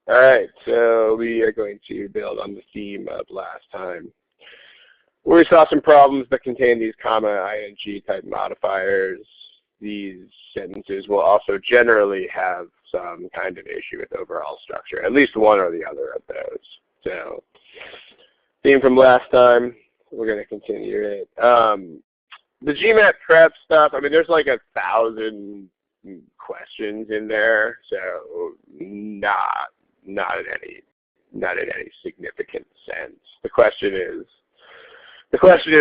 All right, so we are going to build on the theme of last time. We saw some problems that contain these comma, ing type modifiers. These sentences will also generally have some kind of issue with overall structure, at least one or the other of those. So, theme from last time, we're going to continue it. The GMAT prep stuff, I mean, there's like 1,000 questions in there, so not in any significant sense. The question is,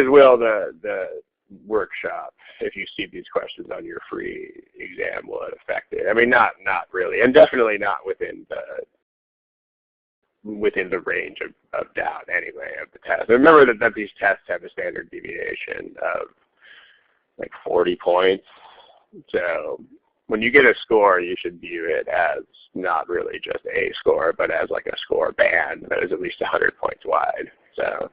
will the workshop, if you see these questions on your free exam, will it affect it? I mean, not really, and definitely not within the range of doubt anyway of the test. Remember that these tests have a standard deviation of like 40 points. So when you get a score, you should view it as not really just a score, but as like a score band that is at least 100 points wide. So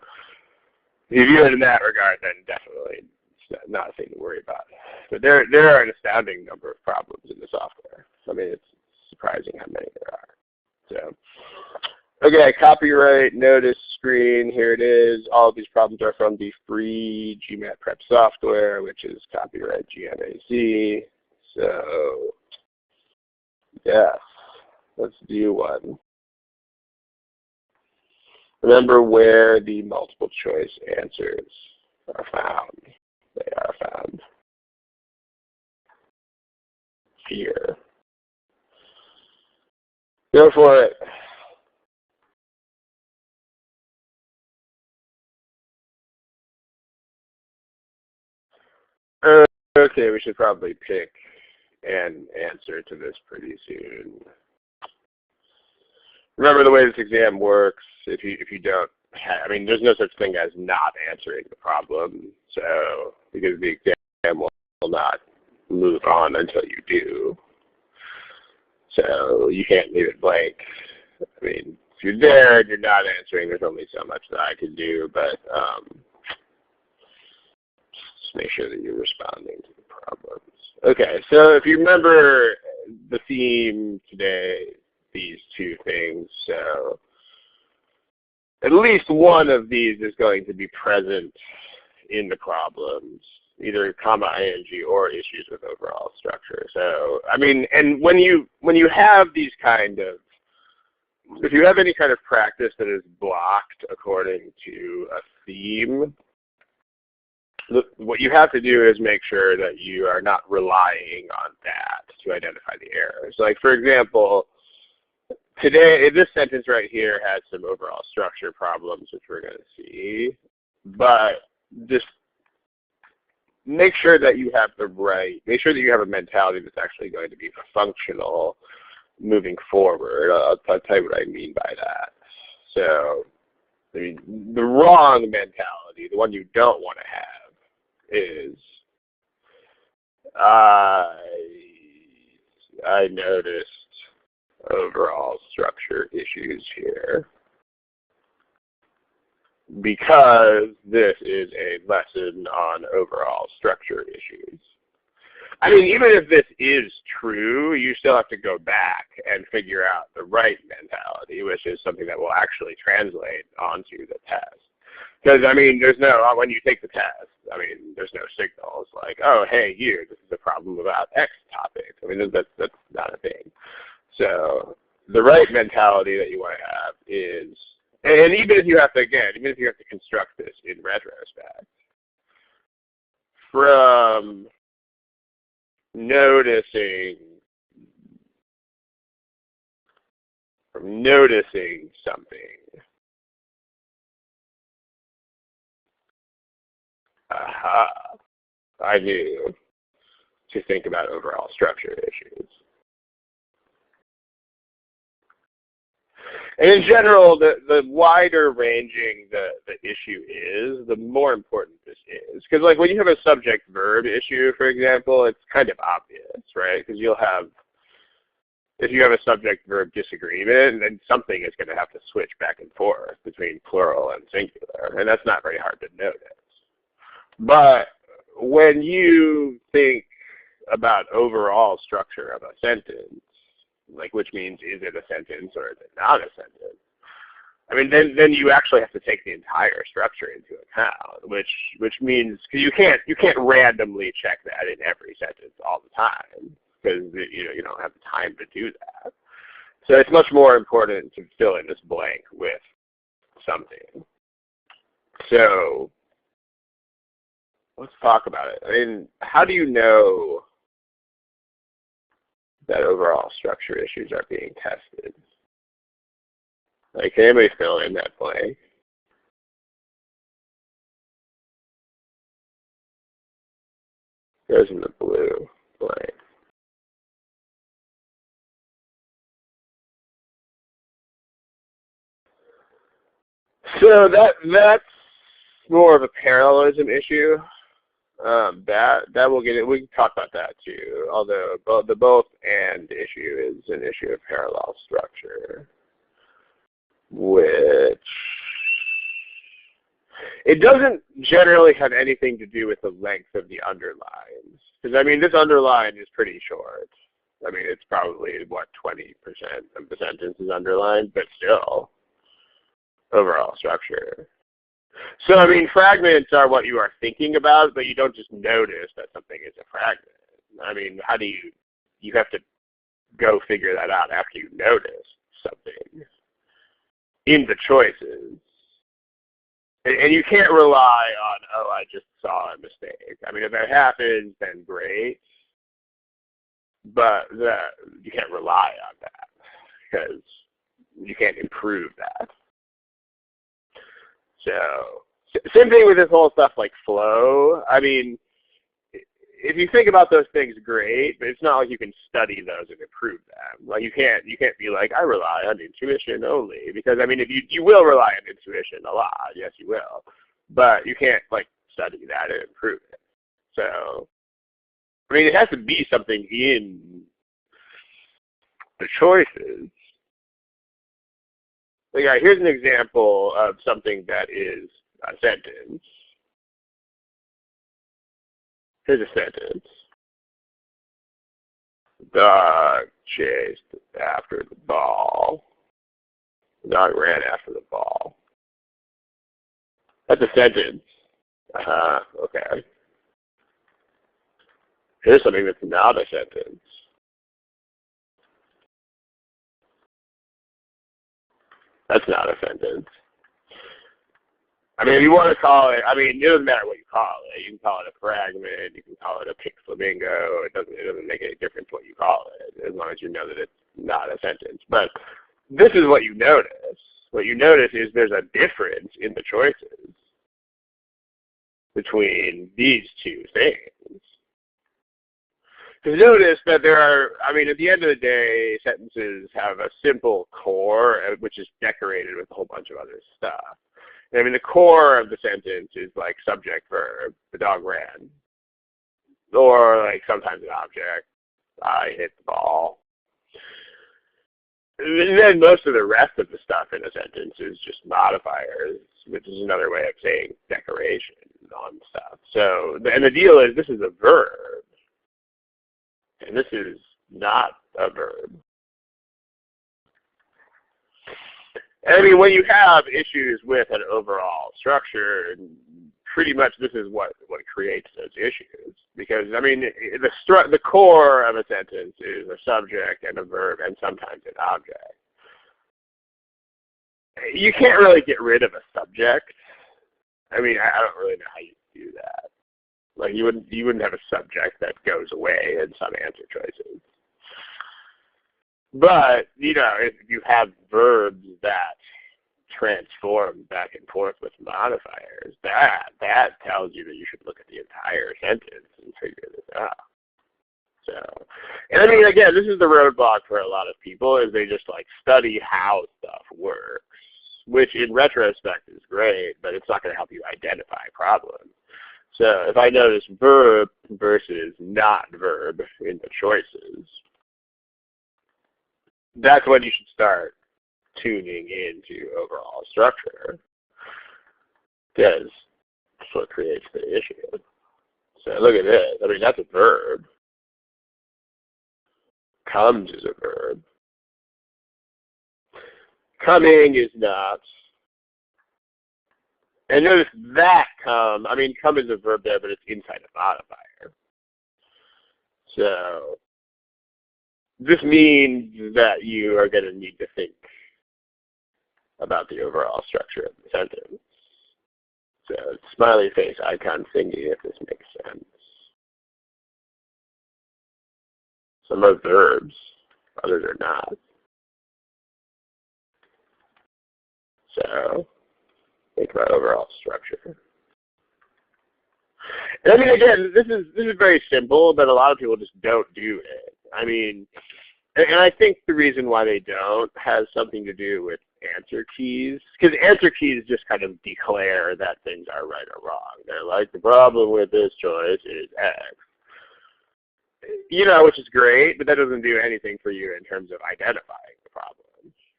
if you view it in that regard, then definitely it's not a thing to worry about. But there are an astounding number of problems in the software. I mean, it's surprising how many there are. So, okay, copyright notice screen. Here it is. All of these problems are from the free GMAT prep software, which is copyright GMAC. So, yes, let's do one. Remember where the multiple choice answers are found. They are found here. Go for it. Okay, we should probably pick an answer to this pretty soon. Remember the way this exam works, if you don't have, I mean, there's no such thing as not answering the problem. So, because the exam will not move on until you do. So, you can't leave it blank. I mean, if you're there and you're not answering, there's only so much that I can do, but just make sure that you're responding to the problems. Okay, so if you remember the theme today, these two things, so at least one of these is going to be present in the problems, either comma ing or issues with overall structure. So, I mean, and when you have these kind of, if you have any kind of practice that is blocked according to a theme, what you have to do is make sure that you are not relying on that to identify the errors. Like, for example, today, this sentence right here has some overall structure problems, which we're going to see. But just make sure that you have make sure that you have a mentality that's actually going to be functional moving forward. I'll tell you what I mean by that. So, I mean, the wrong mentality, the one you don't want to have, is I noticed overall structure issues here because this is a lesson on overall structure issues. I mean, even if this is true, you still have to go back and figure out the right mentality, which is something that will actually translate onto the test. Because, I mean, there's no, when you take the test, I mean, there's no signals like, oh, hey, here, this is a problem about X topic. I mean, that's not a thing. So the right mentality that you want to have is, and even if you have to, again, even if you have to construct this in retrospect, from noticing something, I knew to think about overall structure issues. And in general, the wider ranging the issue is, the more important this is. Because like when you have a subject-verb issue, for example, it's kind of obvious, right? Because you'll have, if you have a subject-verb disagreement, then something is going to have to switch back and forth between plural and singular. And that's not very hard to notice. But when you think about overall structure of a sentence, like which means is it a sentence or is it not a sentence? I mean, then you actually have to take the entire structure into account, which means because you can't randomly check that in every sentence all the time because you don't have the time to do that. So it's much more important to fill in this blank with something. So let's talk about it. I mean, how do you know that overall structure issues are being tested? Like, can anybody fill in that blank? Goes in the blue blank. So that's more of a parallelism issue. That we'll get it. We can talk about that too. Although the both and issue is an issue of parallel structure, which it doesn't generally have anything to do with the length of the underlines. Because I mean, this underline is pretty short. I mean, it's probably what 20% of the sentence is underlined, but still, overall structure. So, I mean, fragments are what you are thinking about, but you don't just notice that something is a fragment. I mean, how do you have to go figure that out after you notice something in the choices. And you can't rely on, oh, I just saw a mistake. I mean, if that happens, then great. But you can't rely on that because you can't improve that. So, same thing with this whole stuff like flow. I mean, if you think about those things, great, but it's not like you can study those and improve them. Like you can't be like, I rely on intuition only, because I mean, if you will rely on intuition a lot, yes, you will, but you can't like study that and improve it. So, I mean, it has to be something in the choices. Like, all right, here's an example of something that is a sentence. Here's a sentence. The dog chased after the ball. The dog ran after the ball. That's a sentence. Okay. Here's something that's not a sentence. That's not a sentence. I mean, if you want to call it, I mean, it doesn't matter what you call it. You can call it a fragment. You can call it a pink flamingo. It doesn't make any difference what you call it, as long as you know that it's not a sentence. But this is what you notice. What you notice is there's a difference in the choices between these two things. Because notice that there are, I mean, at the end of the day, sentences have a simple core, which is decorated with a whole bunch of other stuff. I mean, the core of the sentence is like subject, verb, the dog ran. Or like sometimes an object, I hit the ball. And then most of the rest of the stuff in a sentence is just modifiers, which is another way of saying decoration on stuff. So, and the deal is this is a verb. And this is not a verb. And I mean, when you have issues with an overall structure, pretty much this is what creates those issues. Because, I mean, the core of a sentence is a subject and a verb and sometimes an object. You can't really get rid of a subject. I mean, I don't really know how you do that. Like, you wouldn't have a subject that goes away in some answer choices. But, you know, if you have verbs that transform back and forth with modifiers, that tells you that you should look at the entire sentence and figure this out. So, and I mean, again, this is the roadblock for a lot of people, is they just like study how stuff works, which in retrospect is great, but it's not going to help you identify problems. So if I notice verb versus not verb in the choices, that's when you should start tuning into overall structure, because that's what creates the issue. So look at this. I mean, that's a verb. Comes is a verb. Coming is not. And notice that come, I mean, come is a verb there, but it's inside a modifier. So this means that you are going to need to think about the overall structure of the sentence. So smiley face, icon, thingy, if this makes sense. Some are verbs, others are not. So think about overall structure. And I mean, again, this is very simple, but a lot of people just don't do it. I mean, and I think the reason why they don't has something to do with answer keys, because answer keys just kind of declare that things are right or wrong. They're like, the problem with this choice is X. You know, which is great, but that doesn't do anything for you in terms of identifying the problem.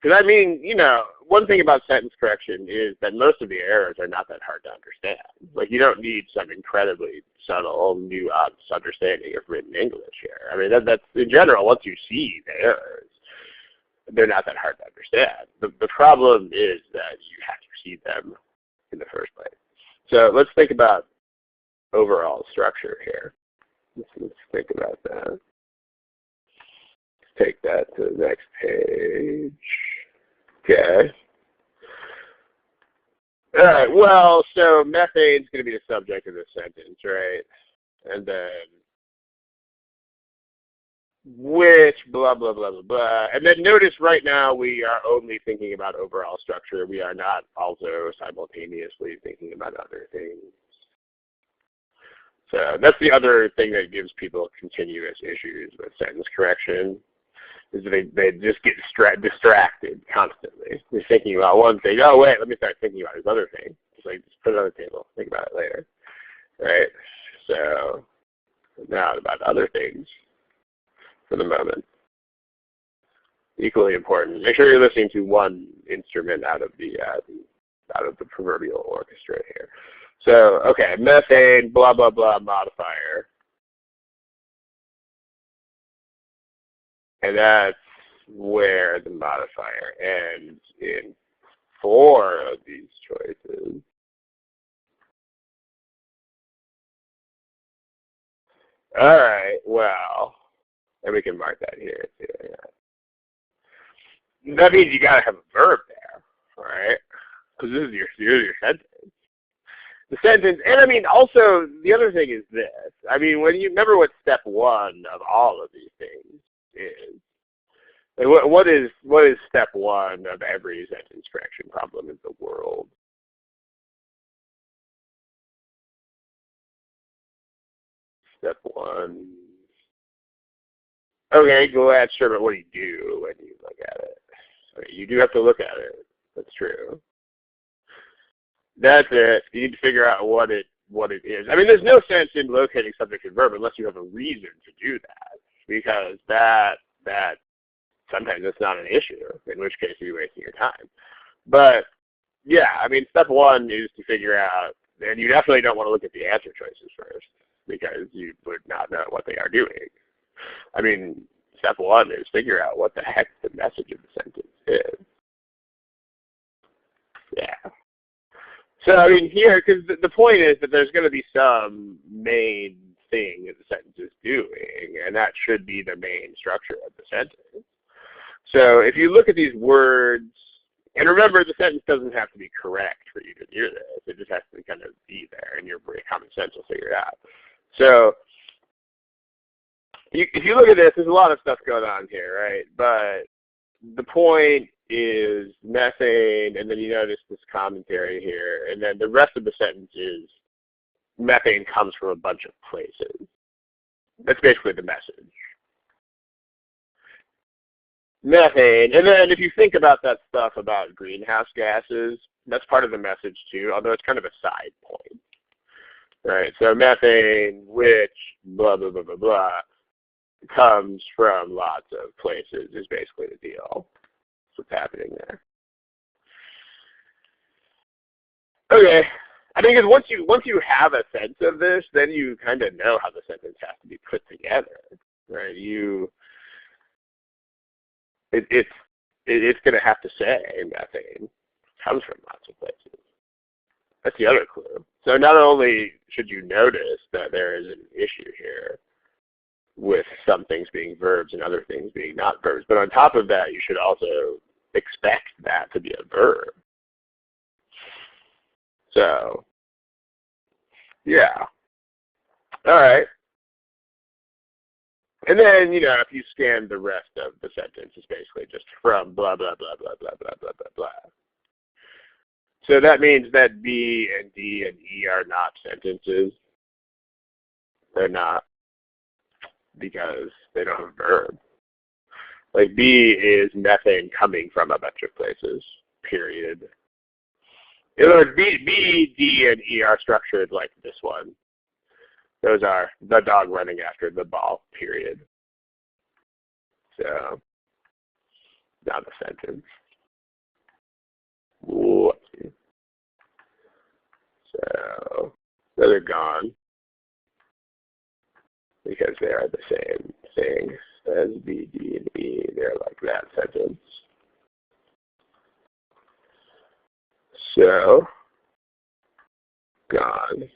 Because I mean, you know, one thing about sentence correction is that most of the errors are not that hard to understand. Like, you don't need some incredibly subtle, nuanced understanding of written English here. I mean, that's in general, once you see the errors, they're not that hard to understand. The problem is that you have to see them in the first place. So let's think about overall structure here. Let's think about that. Let's take that to the next page. Okay. All right. Well, so methane's going to be the subject of this sentence, right? And then which blah, blah, blah, blah, blah. And then notice right now we are only thinking about overall structure. We are not also simultaneously thinking about other things. So that's the other thing that gives people continuous issues with sentence correction, is they just get distracted constantly. They're thinking about one thing. Oh, wait, let me start thinking about this other thing. Just like, just put it on the table. Think about it later. Right? So now about other things for the moment. Equally important. Make sure you're listening to one instrument out of the proverbial orchestra here. So, okay, methane, blah, blah, blah, modifier. And that's where the modifier ends in 4 of these choices. All right, well, and we can mark that here too. Yeah. That means you got to have a verb there, right? Because this is your sentence. The sentence, and I mean, also, the other thing is this. I mean, when you remember what step 1 of all of these things is. Like what is step 1 of every sentence correction problem in the world? Step 1. Okay, go ahead, sure, but what do you do when you look at it? Okay, you do have to look at it. That's true. That's it. You need to figure out what it is. I mean, there's no sense in locating subject and verb unless you have a reason to do that, because that sometimes it's not an issue, in which case you're wasting your time. But yeah, I mean, step 1 is to figure out, and you definitely don't want to look at the answer choices first, because you would not know what they are doing. I mean, step 1 is figure out what the heck the message of the sentence is. Yeah. So, I mean, here, because the point is that there's going to be some main thing that the sentence is doing, and that should be the main structure of the sentence. So if you look at these words, and remember, the sentence doesn't have to be correct for you to hear this. It just has to kind of be there, and your common sense will figure it out. So if you look at this, there's a lot of stuff going on here, right? But the point is methane, and then you notice this commentary here, and then the rest of the sentence is methane comes from a bunch of places. That's basically the message. Methane, and then if you think about that stuff about greenhouse gases, that's part of the message too, although it's kind of a side point. Right, so methane, which blah, blah, blah, blah, blah, comes from lots of places is basically the deal. That's what's happening there. Okay, I think once you have a sense of this, then you kind of know how the sentence has to be put together, right? it's going to have to say methane comes from lots of places. That's the other clue. So not only should you notice that there is an issue here with some things being verbs and other things being not verbs, but on top of that, you should also expect that to be a verb. So, yeah. All right. And then, if you scan the rest of the sentence, it's basically just from blah, blah, blah, blah, blah, blah, blah, blah, blah. So that means that B and D and E are not sentences. They're not, because they don't have a verb. Like B is methane coming from a bunch of places, period. In other words, B, D, and E are structured like this one. Those are the dog running after the ball, period. So, not a sentence. Whoopsie. So, those are gone because they are the same thing as B, D, and E. They're like that sentence. So, gone,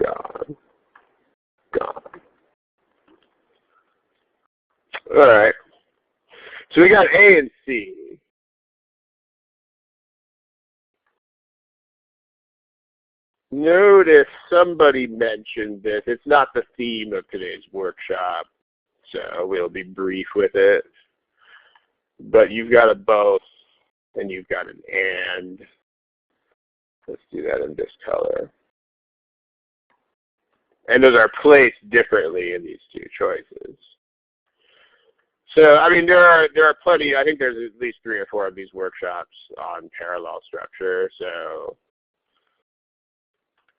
gone, gone. All right. So we got A and C. Notice somebody mentioned this. It's not the theme of today's workshop, so we'll be brief with it. But you've got a both, and you've got an and. Let's do that in this color. And those are placed differently in these two choices. So, I mean, there are plenty. I think there's at least 3 or 4 of these workshops on parallel structure. So,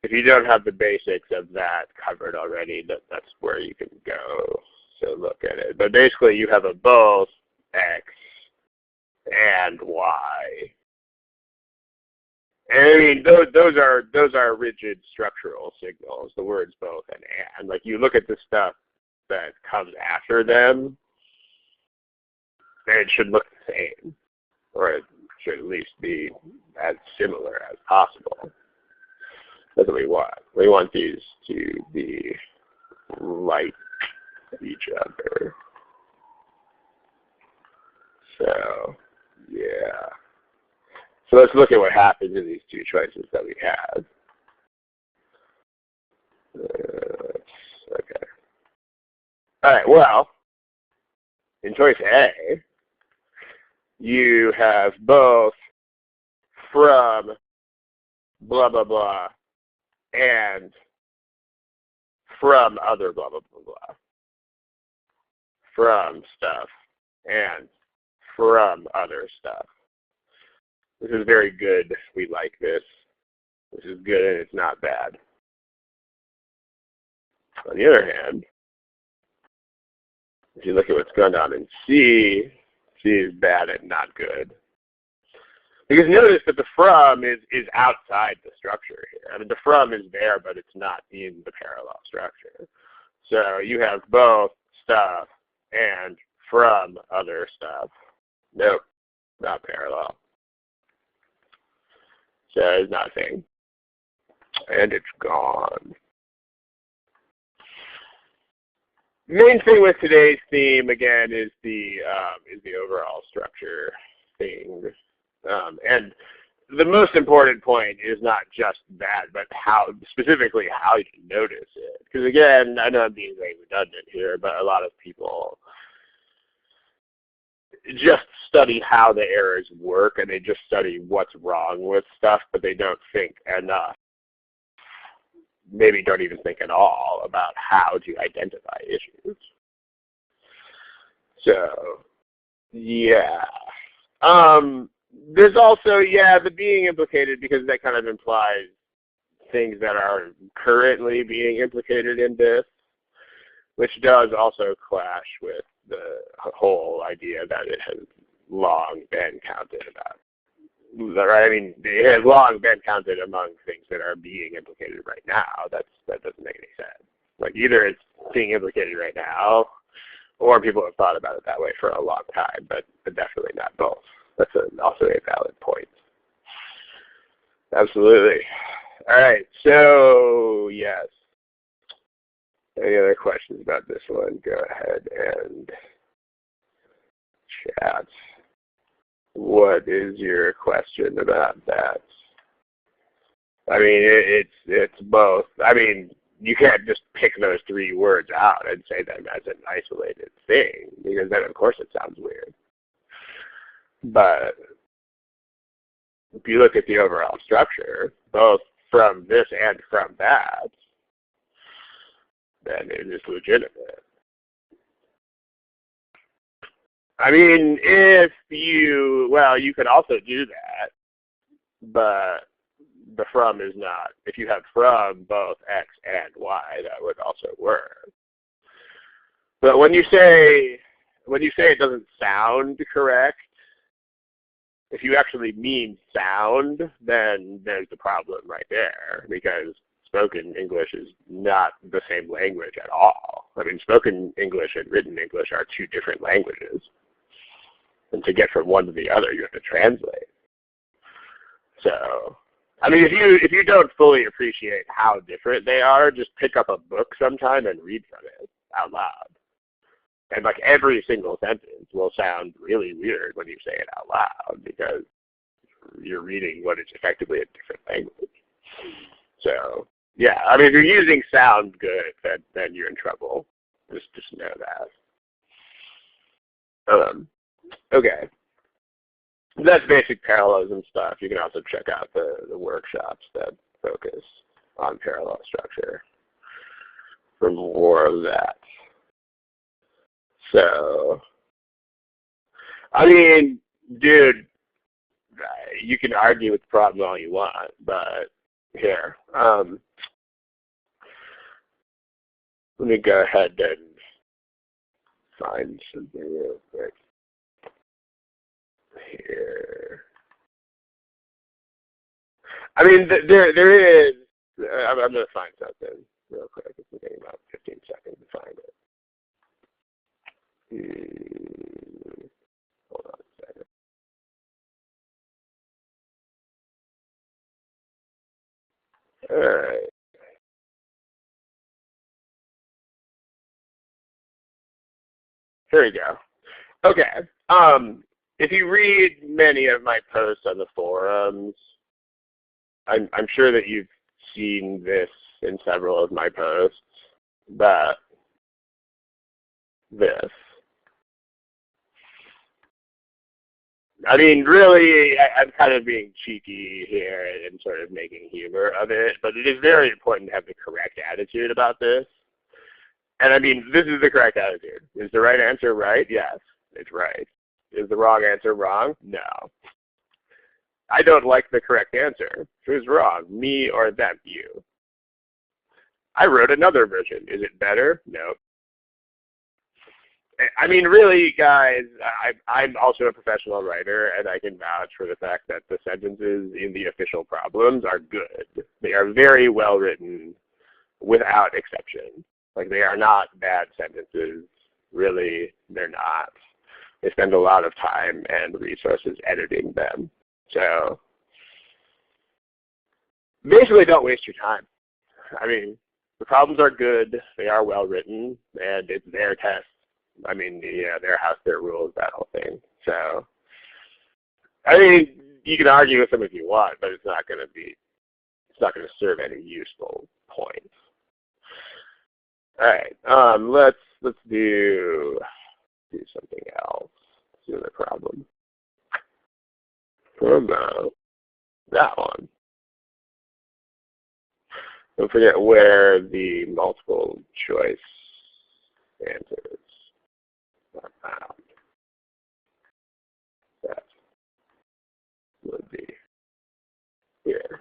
if you don't have the basics of that covered already, that's where you can go. So look at it. But basically, you have a both X and Y. And I mean, those are rigid structural signals. The words both and. Like you look at the stuff that comes after them, and it should look the same, or it should at least be as similar as possible. That's what we want. We want these to be like each other. So, yeah. So let's look at what happens in these two choices that we have. Okay. All right, well, in choice A, you have both from blah, blah, blah, and from other blah, blah, blah, blah. From stuff and from other stuff. This is very good. We like this. This is good and it's not bad. On the other hand, if you look at what's going on in C, C is bad and not good. Because notice that the from is outside the structure here. I mean, the from is there, but it's not in the parallel structure. So you have both stuff and from other stuff. Nope, not parallel. So it's nothing. And it's gone. Main thing with today's theme, again, is the overall structure thing. And the most important point is not just that, but specifically how you notice it. Because again, I know I'm being very redundant here, but a lot of people just study how the errors work, and they just study what's wrong with stuff, but they don't think enough. Maybe don't even think at all about how to identify issues. So, yeah. There's also, the being implicated, because that kind of implies things that are currently being implicated in this, which does also clash with the whole idea that it has long been counted about. Right? I mean, it has long been counted among things that are being implicated right now. That doesn't make any sense. Like either it's being implicated right now, or people have thought about it that way for a long time, but definitely not both. That's also a valid point. Absolutely. All right, so yes. Any other questions about this one? Go ahead and chat. What is your question about that? I mean, it's both. I mean, you can't just pick those three words out and say them as an isolated thing, because then of course it sounds weird. But if you look at the overall structure, both from this and from that, then it is legitimate. I mean, you could also do that, but the from is not. If you have from both x and y, that would also work. But when you say it doesn't sound correct, if you actually mean sound, then there's the problem right there, because spoken English is not the same language at all. I mean, spoken English and written English are two different languages. And to get from one to the other, you have to translate. So, I mean, if you don't fully appreciate how different they are, just pick up a book sometime and read from it out loud. And like every single sentence will sound really weird when you say it out loud, because you're reading what is effectively a different language. So yeah, I mean, if you're using sound good, then you're in trouble. Just know that. Okay. That's basic parallelism stuff. You can also check out the workshops that focus on parallel structure for more of that. So, I mean, dude, you can argue with the problem all you want, but here, let me go ahead and find something real quick here. I mean, there is, I'm going to find something real quick. It's going to take about 15 seconds to find it. Hold on a second. All right. Here we go. Okay. If you read many of my posts on the forums, I'm sure that you've seen this in several of my posts, but this. I mean, really, I'm kind of being cheeky here and sort of making humor of it, but it is very important to have the correct attitude about this. And I mean, this is the correct attitude. Is the right answer right? Yes, it's right. Is the wrong answer wrong? No. I don't like the correct answer. Who's wrong, me or them? You. I wrote another version. Is it better? No. I mean, really, guys, I'm also a professional writer, and I can vouch for the fact that the sentences in the official problems are good. They are very well written, without exception. Like, they are not bad sentences. Really, they're not. They spend a lot of time and resources editing them. So, basically, don't waste your time. I mean, the problems are good. They are well written, and it's their test. I mean, yeah, their house, their rules, that whole thing. So, I mean, you can argue with them if you want, but it's not going to serve any useful point. All right, let's do something else. Let's do the problem. What about that one? Don't forget where the multiple choice answers are found. That would be here.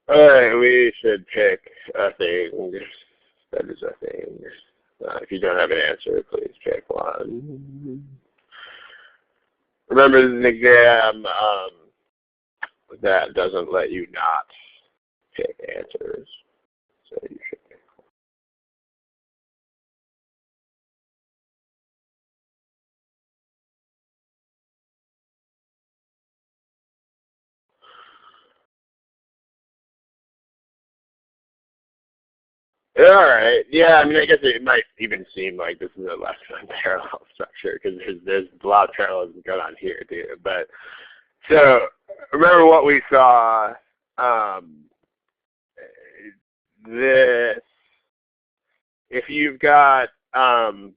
Alright, we should pick a thing. That is a thing. If you don't have an answer, please pick one. Remember, this is an exam that doesn't let you not pick answers. So you should pick. All right. Yeah, I mean, I guess it might even seem like this is a less than parallel structure because there's a lot of parallelism going on here too. But so remember what we saw. This if you've got some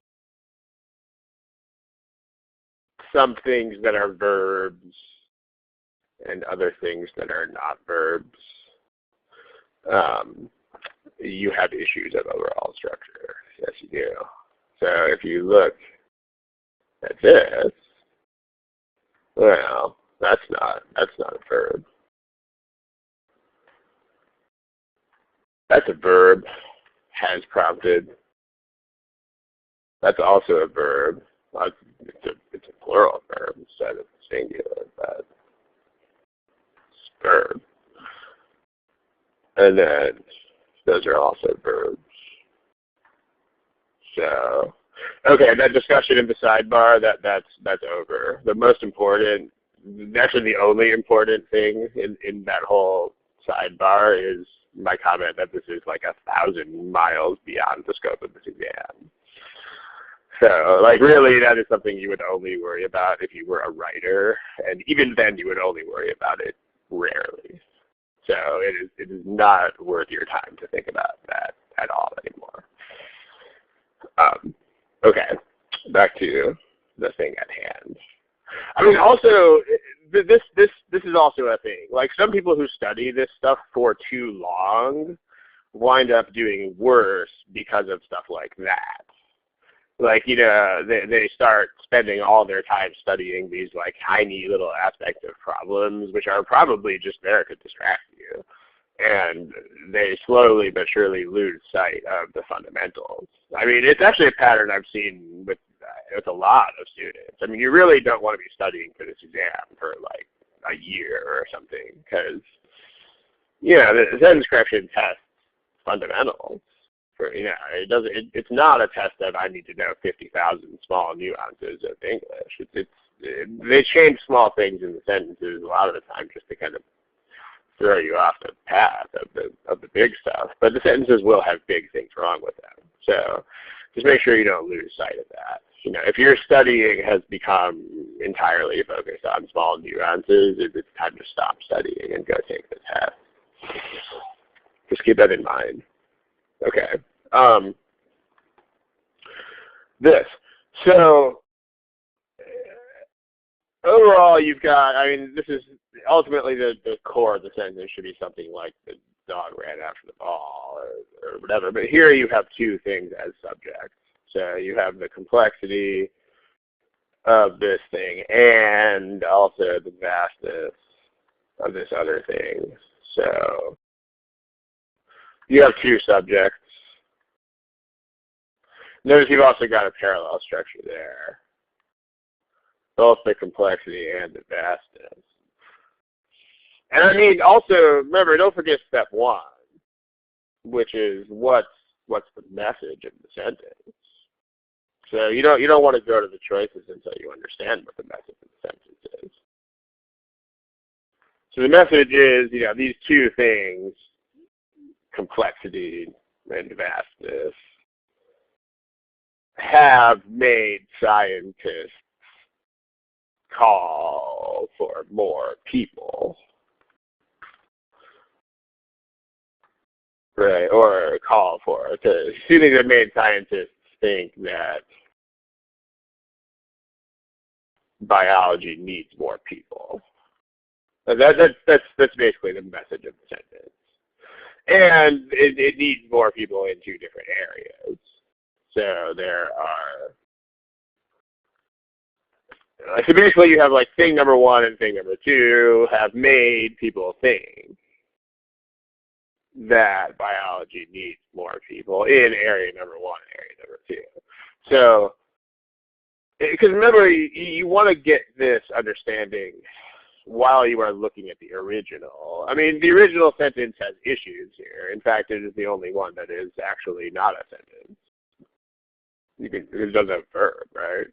things that are verbs and other things that are not verbs, you have issues of overall structure. Yes, you do. So if you look at this, well, that's not a verb. That's a verb. Has prompted. That's also a verb. Well, it's a plural verb instead of singular, but it's a verb. And then those are also verbs. So, okay, that discussion in the sidebar, that's over. The most important, actually the only important thing in that whole sidebar is my comment that this is like 1,000 miles beyond the scope of this exam. So, like, really, that is something you would only worry about if you were a writer, and even then, you would only worry about it rarely. So, it is not worth your time to think about that at all anymore. Okay, back to the thing at hand. I mean, also, this is also a thing. Like, some people who study this stuff for too long wind up doing worse because of stuff like that. Like, you know, they start spending all their time studying these, like, tiny little aspects of problems, which are probably just there to distract you. And they slowly but surely lose sight of the fundamentals. I mean, it's actually a pattern I've seen with a lot of students. I mean, you really don't want to be studying for this exam for, like, a year or something, because, you know, the sentence correction tests fundamentals. For, you know, it's not a test that I need to know 50,000 small nuances of English. They change small things in the sentences a lot of the time just to kind of throw you off the path of the big stuff. But the sentences will have big things wrong with them. So just make sure you don't lose sight of that. You know, if your studying has become entirely focused on small nuances, it's time to stop studying and go take the test. Just keep that in mind. Okay. This. So overall, you've got, I mean, this is ultimately the core of the sentence should be something like the dog ran after the ball or whatever. But here you have two things as subjects. So you have the complexity of this thing and also the vastness of this other thing. So you have two subjects. Notice you've also got a parallel structure there. Both the complexity and the vastness. And I mean, also, remember, don't forget step one, which is what's the message of the sentence. So you don't want to go to the choices until you understand what the message of the sentence is. So the message is, you know, these two things, complexity and vastness, have made scientists call for more people. Right, or call for it. Two things that made scientists think that biology needs more people. That's basically the message of the sentence. And it needs more people in two different areas. So there are, so basically you have like thing number one and thing number two have made people think. that biology needs more people in area number 1 and area number 2. So, because remember, you want to get this understanding while you are looking at the original. I mean, the original sentence has issues here. In fact, it is the only one that is actually not a sentence. It doesn't have a verb, right?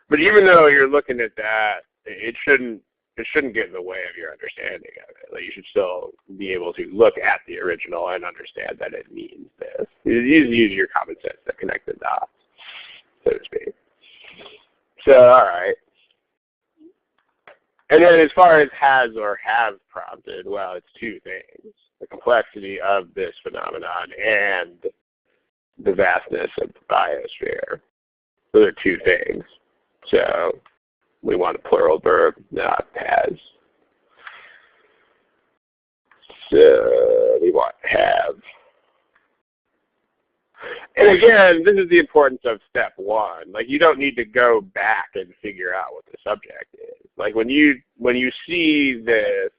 But even though you're looking at that, it shouldn't get in the way of your understanding of it. Like, you should still be able to look at the original and understand that it means this. You use your common sense to connect the dots, so to speak. So, all right. And then as far as has or have prompted, well, it's 2 things. The complexity of this phenomenon and the vastness of the biosphere. Those are 2 things. So we want a plural verb, not has. So we want have. And again, this is the importance of step 1. Like, you don't need to go back and figure out what the subject is. Like, when you see this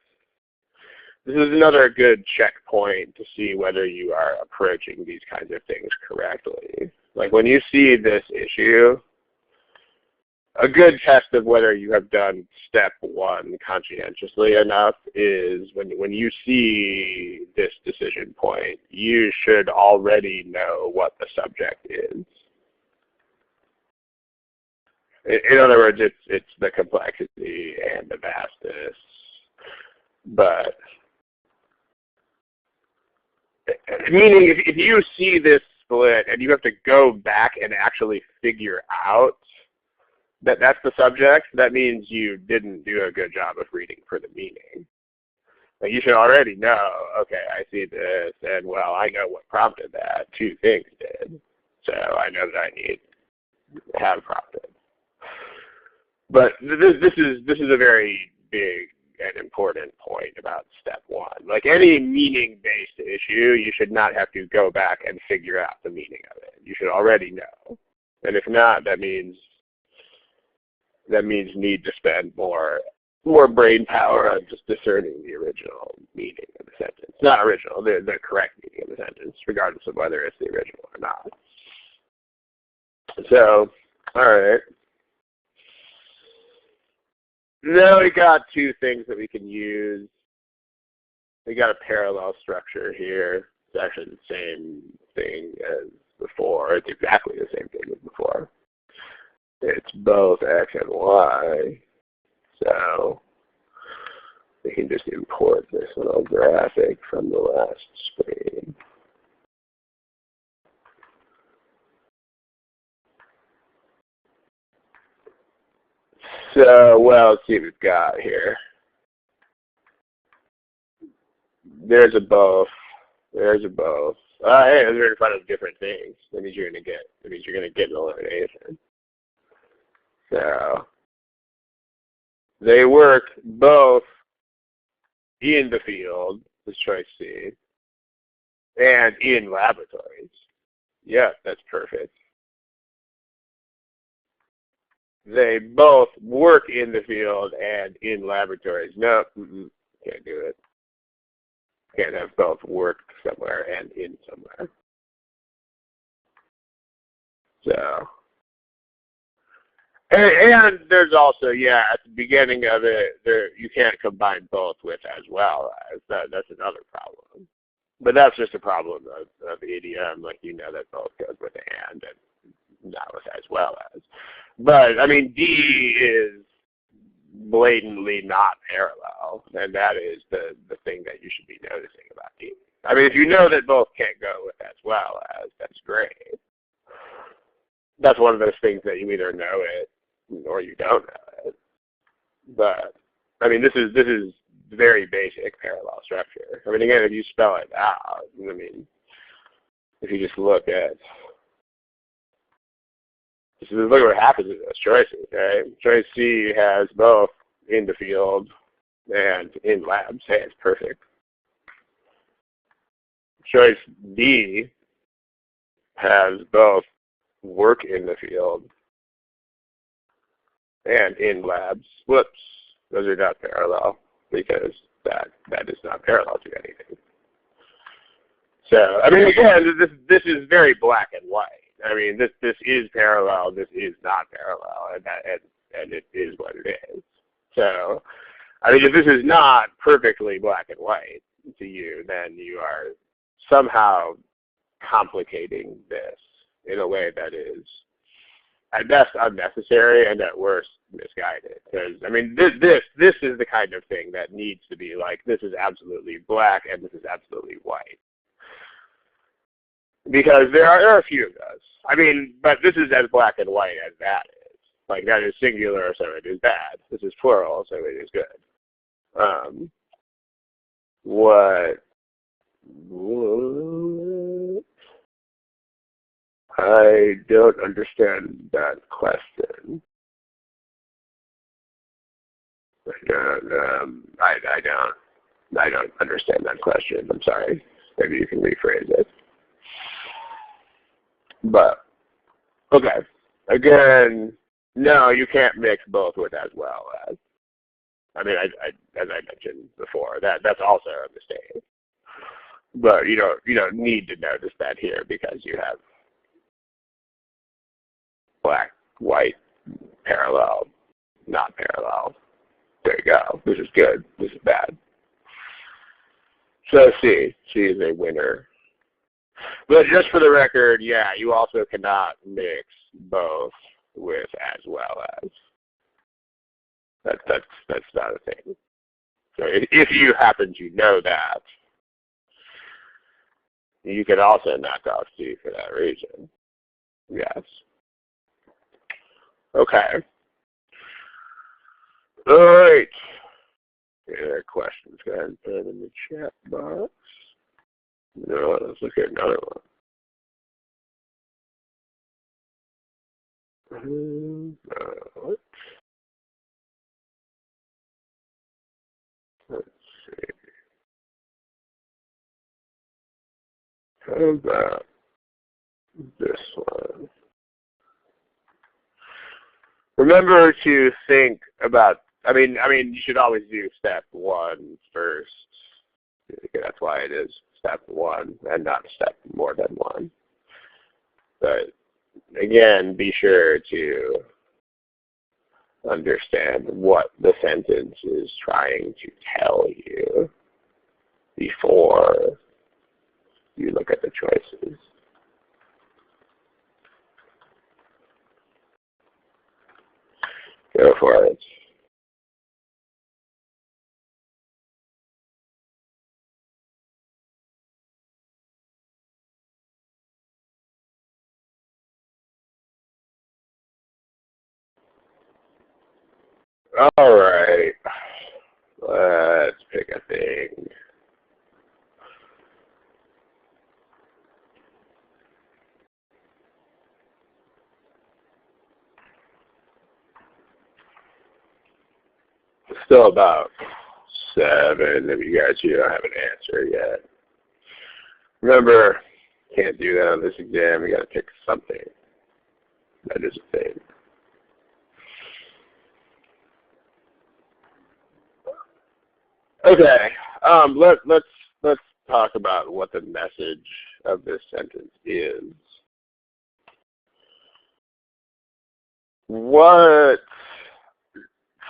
is another good checkpoint to see whether you are approaching these kinds of things correctly. Like, when you see this issue, a good test of whether you have done step 1 conscientiously enough is when you see this decision point, you should already know what the subject is. In other words, it's the complexity and the vastness. But meaning, if you see this split and you have to go back and actually figure out that's the subject, that means you didn't do a good job of reading for the meaning. Like, you should already know, okay, I see this, and well, I know what prompted that. 2 things did. So I know that I need to have prompted. But this is a very big and important point about step 1. Like, any meaning-based issue, you should not have to go back and figure out the meaning of it. You should already know. And if not, that means need to spend more brain power on just discerning the original meaning of the sentence. Not original, the correct meaning of the sentence, regardless of whether it's the original or not. So, all right. Now we got 2 things that we can use. We got a parallel structure here. It's actually the same thing as before. It's exactly the same thing as before. It's both x and y. So we can just import this little graphic from the last screen. So, well, let's see what we've got here. There's a both. There's a both. Hey, those are in front of different things. That means you're gonna get an elimination. So they work both in the field, this choice C, and in laboratories. Yeah, that's perfect. They both work in the field and in laboratories. No, can't do it. Can't have both work somewhere and in somewhere. So, and there's also, yeah, at the beginning of it, you can't combine both with as well as. That's another problem. But that's just a problem of idiom, like, you know that both goes with and not with as well as. But, I mean, D is blatantly not parallel, and that is the thing that you should be noticing about D. I mean, if you know that both can't go with as well as, that's great. That's one of those things that you either know it or you don't know it. But, I mean, this is very basic parallel structure. I mean, again, if you spell it out, I mean, if you just look at what happens in those choices, right? Choice C has both in the field and in labs. Hey, it's perfect. Choice D has both work in the field and in labs. Whoops, those are not parallel because that is not parallel to anything. So, I mean, again, this is very black and white. I mean, this is parallel, this is not parallel, and it is what it is. So, I mean, if this is not perfectly black and white to you, then you are somehow complicating this in a way that is, at best, unnecessary, and at worst, misguided. Because, I mean, this is the kind of thing that needs to be like, this is absolutely black and this is absolutely white. Because there are a few of those. I mean, but this is as black and white as that is. Like, that is singular, so it is bad. This is plural, so it is good. What? I don't understand that question. I don't understand that question. I'm sorry. Maybe you can rephrase it. But, okay. Again, no, you can't mix both with as well as. I mean, as I mentioned before, that's also a mistake. But you don't need to notice that here because you have black, white, parallel, not parallel. There you go. This is good. This is bad. So C is a winner. But just for the record, yeah, you also cannot mix both with as well as. That's not a thing. So if you happen to know that, you can also knock off C for that reason. Yes. Okay. All right. Any other questions? Go ahead and put it in the chat box. No, let's look at another one. Let's see. How about this one? Remember to think about, I mean, you should always do step one first. That's why it is step one and not step more than one. But again, be sure to understand what the sentence is trying to tell you before you look at the choices. Go for it. All right. Let's pick a thing. Still about 7 of you guys who don't have an answer yet. Remember, can't do that on this exam. You got to pick something. That is a thing. Okay. Let's talk about what the message of this sentence is.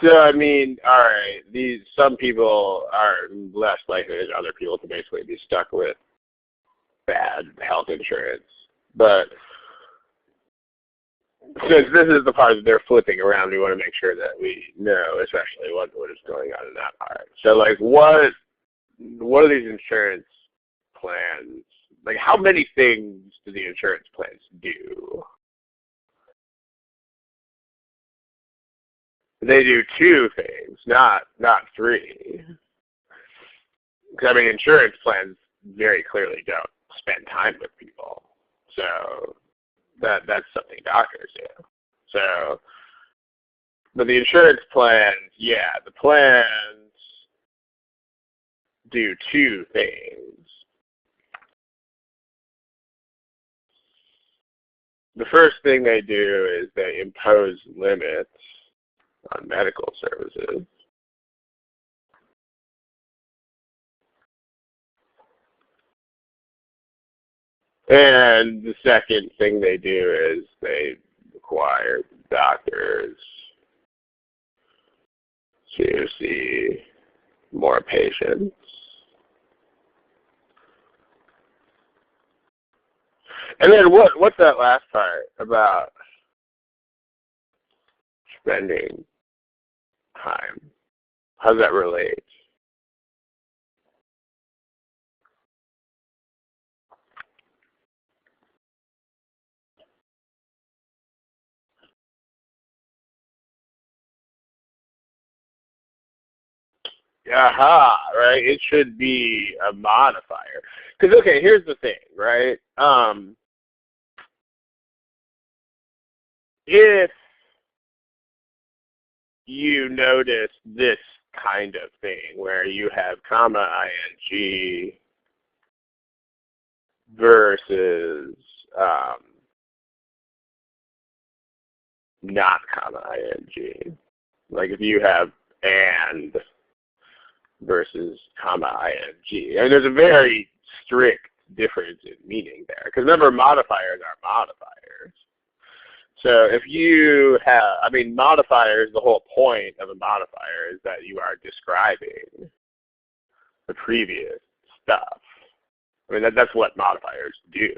So I mean, all right. Some people are less likely than other people to basically be stuck with bad health insurance, but since this is the part that they're flipping around, we want to make sure that we know, especially what is going on in that part. So, like, what are these insurance plans? Like, how many things do the insurance plans do? They do 2 things, not 3. Because I mean, insurance plans very clearly don't spend time with people, so that's something doctors do. So, but the insurance plans, yeah, the plans do 2 things. The first thing they do is they impose limits on medical services. And the second thing they do is they require doctors to see more patients. And then what's that last part about spending time? How does that relate? Aha, right? It should be a modifier. Because, okay, here's the thing, right? If you notice this kind of thing where you have comma ing versus not comma ing, like if you have and versus comma ing, and there's a very strict difference in meaning there. Because remember, modifiers are modifiers. So if you have, I mean, modifiers, the whole point of a modifier is that you are describing the previous stuff. I mean, that's what modifiers do.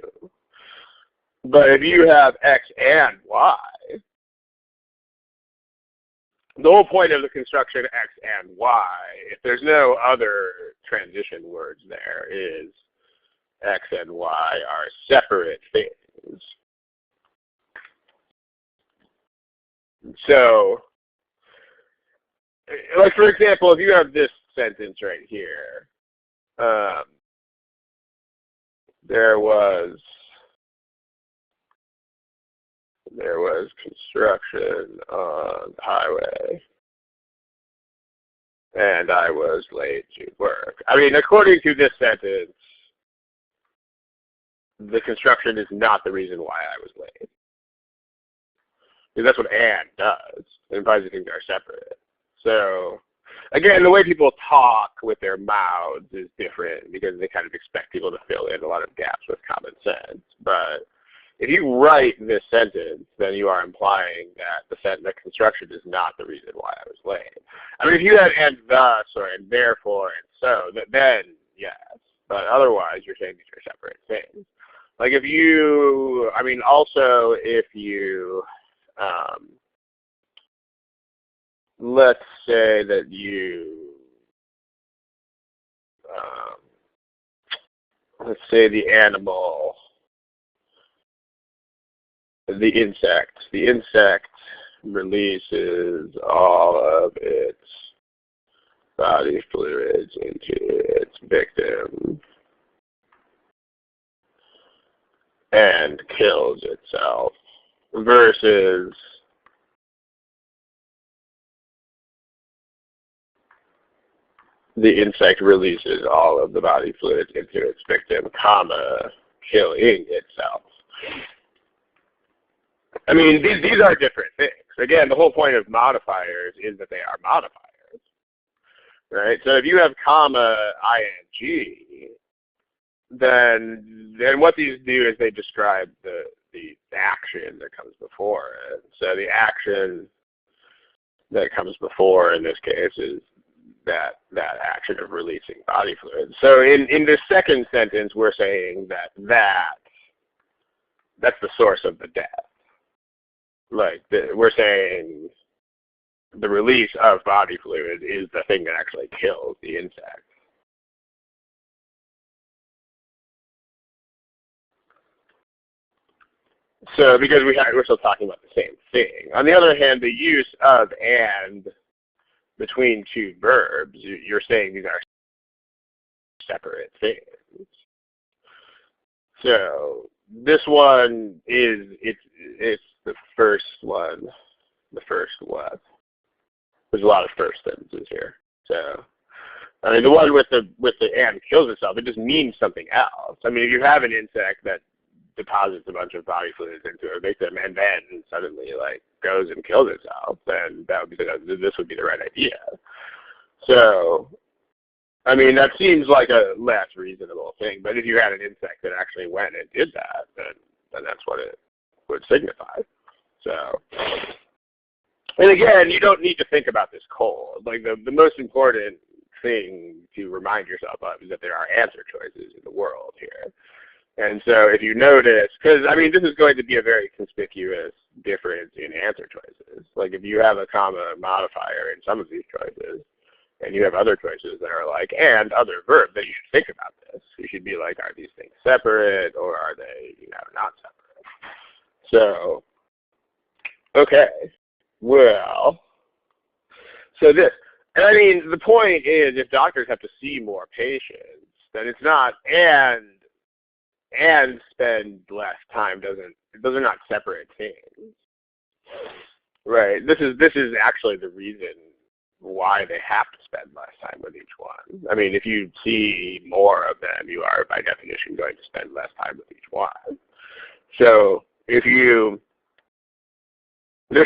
But if you have X and Y, the whole point of the construction X and Y, if there's no other transition words there, is X and Y are separate things. So, like for example, if you have this sentence right here, there was construction on the highway, and I was late to work. I mean, according to this sentence, the construction is not the reason why I was late. Because that's what and does. It implies that things are separate. So, again, the way people talk with their mouths is different because they kind of expect people to fill in a lot of gaps with common sense. But if you write this sentence, then you are implying that the construction is not the reason why I was late. I mean, if you had and thus or and therefore and so, then yes. But otherwise, you're saying these are separate things. Like if you, I mean, also if you, let's say that you, let's say the animal, the insect releases all of its body fluids into its victim and kills itself, versus the insect releases all of the body fluids into its victim, comma, killing itself. I mean, these are different things. Again, the whole point of modifiers is that they are modifiers, right? So if you have comma ing, then what these do is they describe the action that comes before it. So the action that comes before in this case is that action of releasing body fluids. So in this second sentence, we're saying that's the source of the death. Like we're saying the release of body fluid is the thing that actually kills the insect. So because we're still talking about the same thing. On the other hand, the use of and between two verbs, you're saying these are separate things. So this one it's the first one. The first what? There's a lot of first sentences here. So I mean the one with the and kills itself, it just means something else. I mean if you have an insect that deposits a bunch of body fluids into a victim and then suddenly like goes and kills itself, then this would be the right idea. So I mean, that seems like a less reasonable thing, but if you had an insect that actually went and did that, then that's what it would signify. So, and again, you don't need to think about this cold. Like, the most important thing to remind yourself of is that there are answer choices in the world here. And so if you notice, because, I mean, this is going to be a very conspicuous difference in answer choices. Like, if you have a comma modifier in some of these choices, and you have other choices that are like, and other verbs, that you should think about this. You should be like, are these things separate, or are they, not separate? So, okay, well, so this, and I mean, the point is, if doctors have to see more patients, then it's not, and spend less time those are not separate things. Right. This is actually the reason why they have to spend less time with each one. I mean, if you see more of them, you are by definition going to spend less time with each one. So there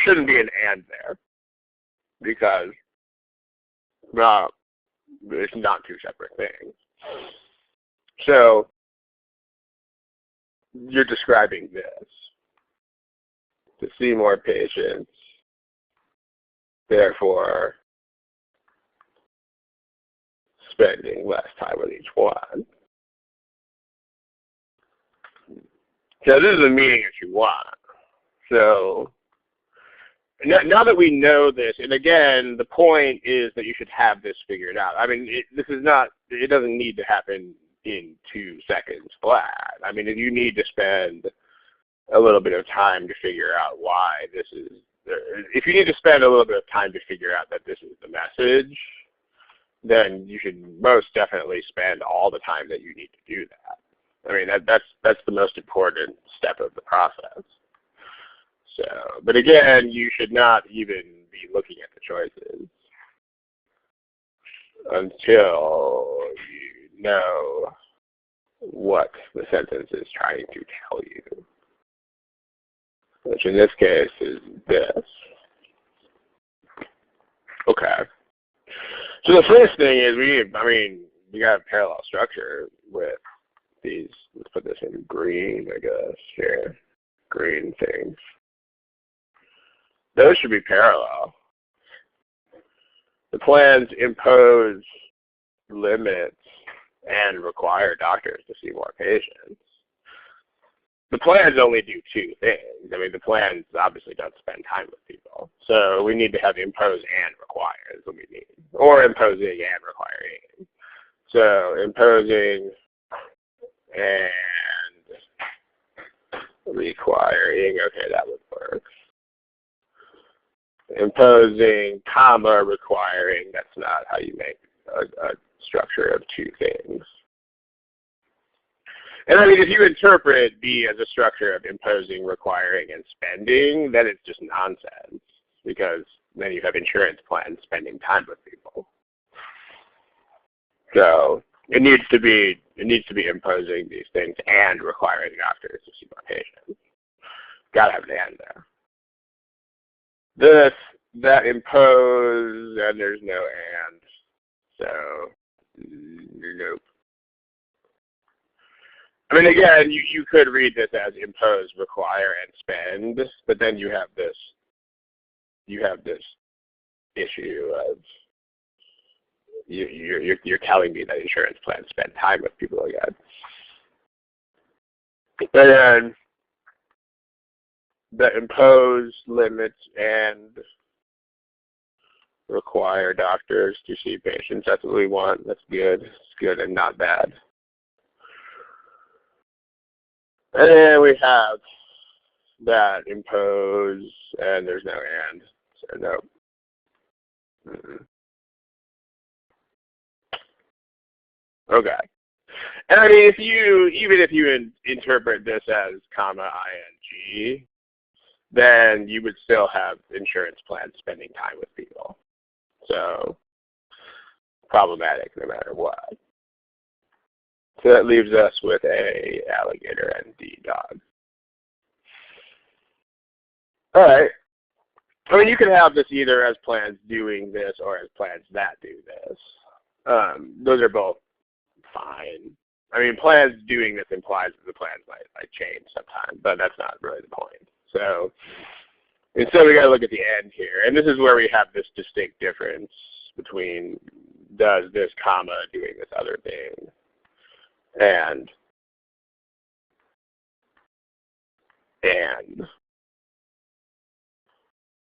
shouldn't be an and there, because it's not two separate things. So you're describing this. To see more patients, therefore spending less time with each one. So this is the meaning that you want. So now that we know this, and again, the point is that you should have this figured out. I mean, it doesn't need to happen in 2 seconds flat. I mean, if you need to spend a little bit of time to figure out why this is, if you need to spend a little bit of time to figure out that this is the message, then you should most definitely spend all the time that you need to do that. I mean, that's the most important step of the process. So, but again, you should not even be looking at the choices until you know what the sentence is trying to tell you, which in this case is this. Okay. So the first thing is we got a parallel structure with these. Let's put this in green, I guess, here. Green things. Those should be parallel. The plans impose limits and require doctors to see more patients. The plans only do 2 things. I mean, the plans obviously don't spend time with people. So we need to have impose and require is what we need. Or imposing and requiring. So imposing and requiring, okay, that would work. Imposing, comma, requiring, that's not how you make a structure of 2 things. And I mean, if you interpret B as a structure of imposing, requiring, and spending, then it's just nonsense, because then you have insurance plans spending time with people. So it needs to be imposing these things and requiring doctors to see more patients. Gotta have an and there. That impose, and there's no and, so nope. I mean, again, you could read this as impose, require, and spend, but then you have this issue of you're telling me that insurance plans spend time with people again. And then the impose limits and require doctors to see patients. That's what we want. That's good. It's good and not bad. And then we have that impose, and there's no and, so no. Okay. And I mean, even if you interpret this as comma ing, then you would still have insurance plans spending time with people. So problematic no matter what. So that leaves us with A, alligator, and D, dog. All right. I mean, you can have this either as plans doing this or as plans that do this. Those are both fine. I mean, plans doing this implies that the plans might change sometime, but that's not really the point. So instead, we got to look at the end here, and this is where we have this distinct difference between does this comma doing this other thing, and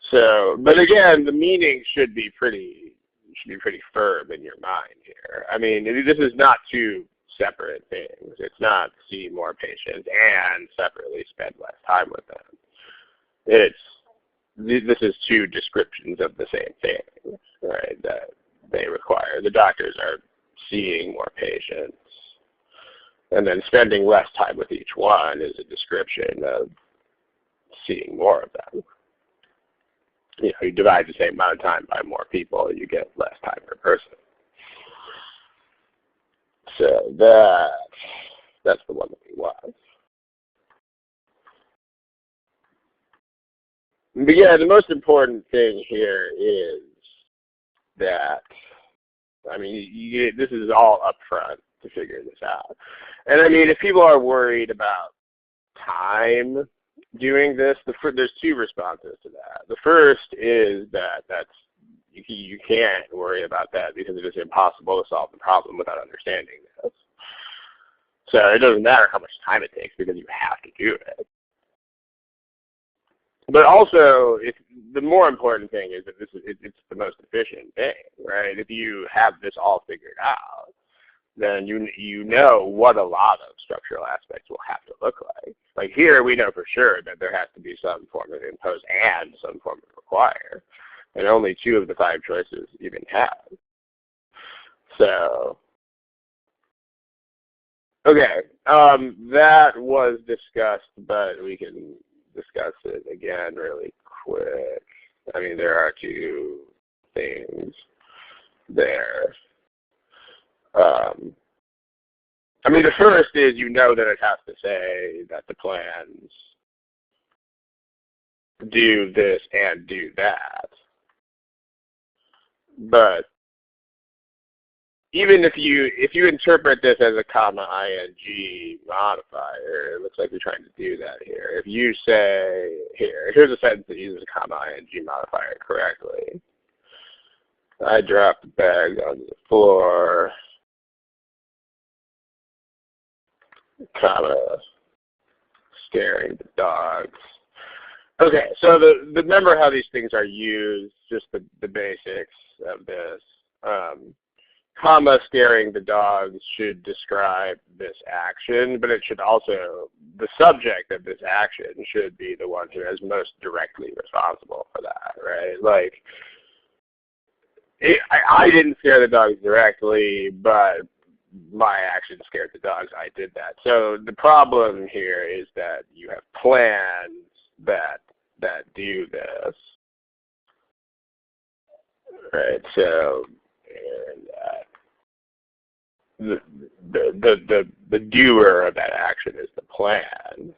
so. But again, the meaning should be pretty firm in your mind here. I mean, this is not two separate things. It's not see more patients and separately spend less time with them. This is two descriptions of the same thing, right, that they require. The doctors are seeing more patients, and then spending less time with each one is a description of seeing more of them. You know, you divide the same amount of time by more people, you get less time per person. So that's the one that we want. But yeah, the most important thing here is that, I mean, this is all up front to figure this out. And I mean, if people are worried about time doing this, there's two responses to that. The first is that you can't worry about that because it is impossible to solve the problem without understanding this. So it doesn't matter how much time it takes because you have to do it. But also, the more important thing is that it's the most efficient thing, right? If you have this all figured out, then you know what a lot of structural aspects will have to look like. Like here, we know for sure that there has to be some form of impose and some form of require, and only 2 of the 5 choices even have. So, okay, that was discussed, but we can discuss it again really quick. I mean, there are 2 things there. I mean, the first is you know that it has to say that the plans do this and do that. But even if you interpret this as a comma ing modifier, it looks like we're trying to do that here. If you say, here's a sentence that uses a comma ing modifier correctly. I dropped the bag on the floor, comma, staring at the dogs. Okay, so remember how these things are used, just the basics of this. Comma, staring the dogs should describe this action, but it should also, the subject of this action should be the one who is most directly responsible for that, right? Like, I didn't scare the dogs directly, but my action scared the dogs. I did that. So the problem here is that you have plans that do this, right? So the doer of that action is the plans.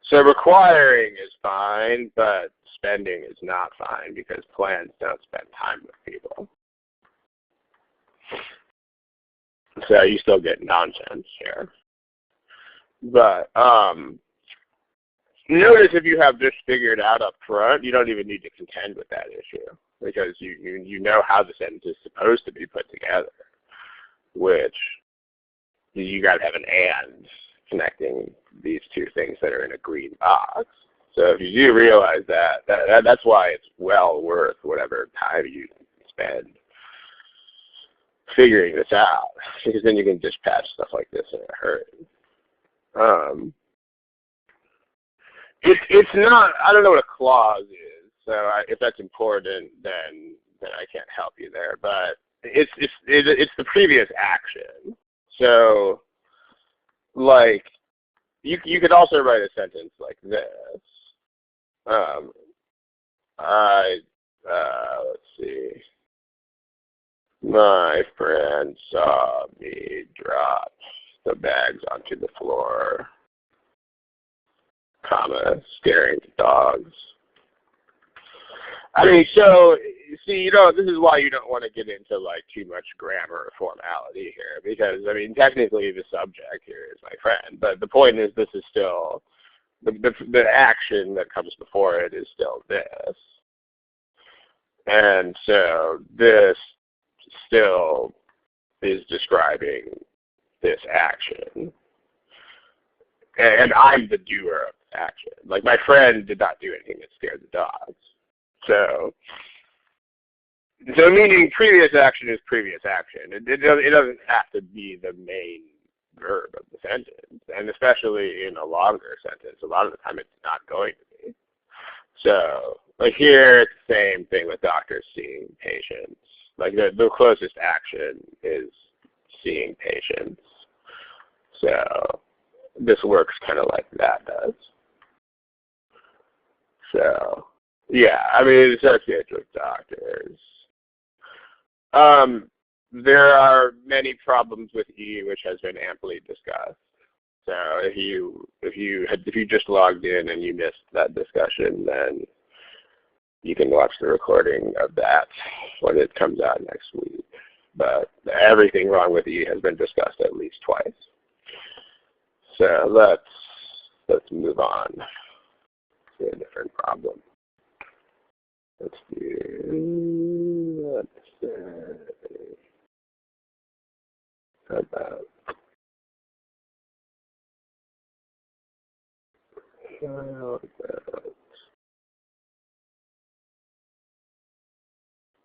So requiring is fine, but spending is not fine because plans don't spend time with people. So you still get nonsense here. But notice if you have this figured out up front, you don't even need to contend with that issue because you know how the sentence is supposed to be put together, which you got to have an and connecting these 2 things that are in a green box. So if you do realize that's why it's well worth whatever time you spend figuring this out, because then you can dispatch stuff like this in a hurry. It's not, I don't know what a clause is, so if that's important, then I can't help you there. But it's the previous action. So, like, you could also write a sentence like this. Let's see. My friend saw me drop the bags onto the floor, comma, staring at dogs. I mean, so you see, you know, this is why you don't want to get into like too much grammar or formality here, because I mean, technically the subject here is my friend, but the point is this is still the action that comes before it is still this, and so this still is describing this action, and I'm the doer of the action. Like my friend did not do anything that scared the dogs. So meaning previous action is previous action. It doesn't have to be the main verb of the sentence, and especially in a longer sentence, a lot of the time it's not going to be. So like here, it's the same thing with doctors seeing patients. Like the closest action is seeing patients. So this works kind of like that does. So yeah, I mean, it associates with doctors. There are many problems with E, which has been amply discussed. So if you just logged in and you missed that discussion, then you can watch the recording of that when it comes out next week. But everything wrong with E has been discussed at least twice. So let's move on to a different problem. Let's say, how about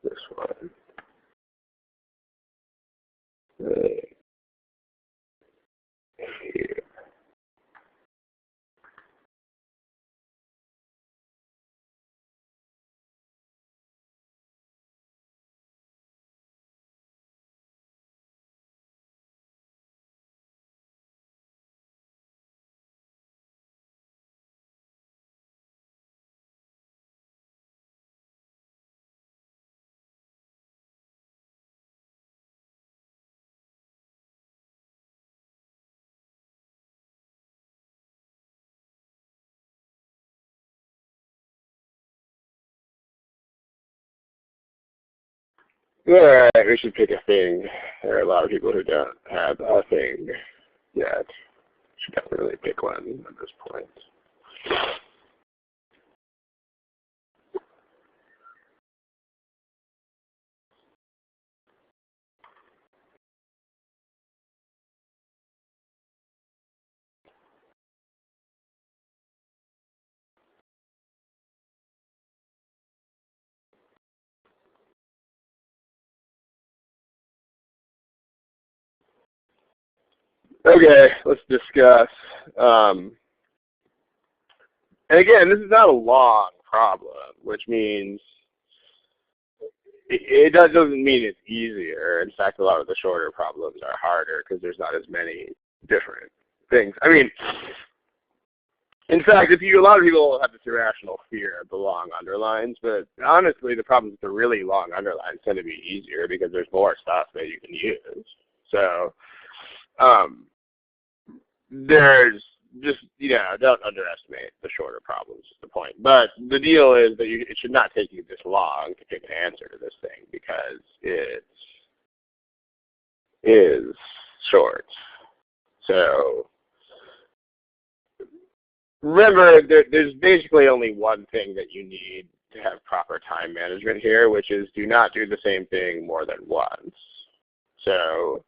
this one? Right here. All right, we should pick a thing. There are a lot of people who don't have a thing yet. Should definitely pick one at this point. Okay, let's discuss. And again, this is not a long problem, which means it doesn't mean it's easier. In fact, a lot of the shorter problems are harder because there's not as many different things. I mean, in fact, a lot of people have this irrational fear of the long underlines, but honestly, the problems with the really long underlines tend to be easier because there's more stuff that you can use. So, there's just, don't underestimate the shorter problems is the point. But the deal is that it should not take you this long to pick an answer to this thing because it is short. So remember, there's basically only one thing that you need to have proper time management here, which is do not do the same thing more than once. So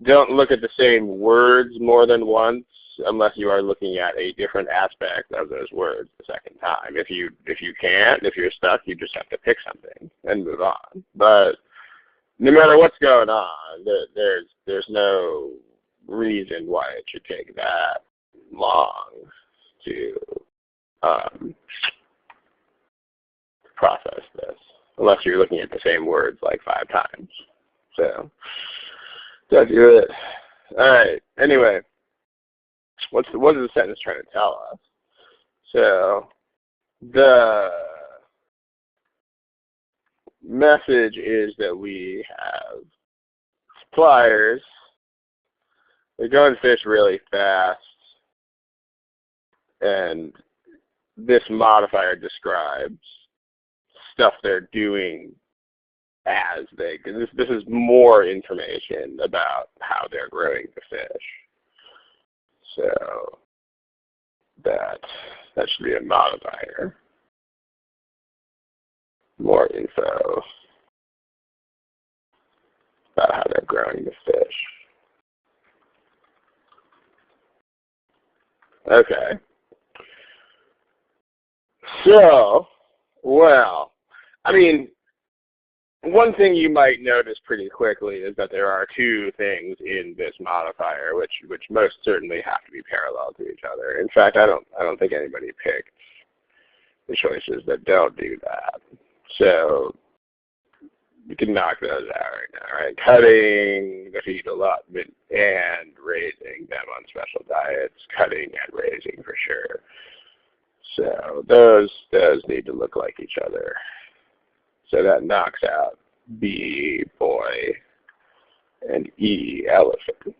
don't look at the same words more than once unless you are looking at a different aspect of those words the second time. If you're stuck, you just have to pick something and move on. But no matter what's going on, there's no reason why it should take that long to process this, unless you're looking at the same words like 5 times. So that's it. All right. Anyway, what is the sentence trying to tell us? So the message is that we have suppliers. They go and fish really fast, and this modifier describes stuff they're doing as they, this is more information about how they're growing the fish. So that should be a modifier. More info about how they're growing the fish. Okay. So, well, I mean, one thing you might notice pretty quickly is that there are two things in this modifier which most certainly have to be parallel to each other. In fact, I don't think anybody picked the choices that don't do that. So you can knock those out right now, right? Cutting the feed allotment and raising them on special diets, cutting and raising for sure. So those need to look like each other. So that knocks out B, boy, and E, elephant.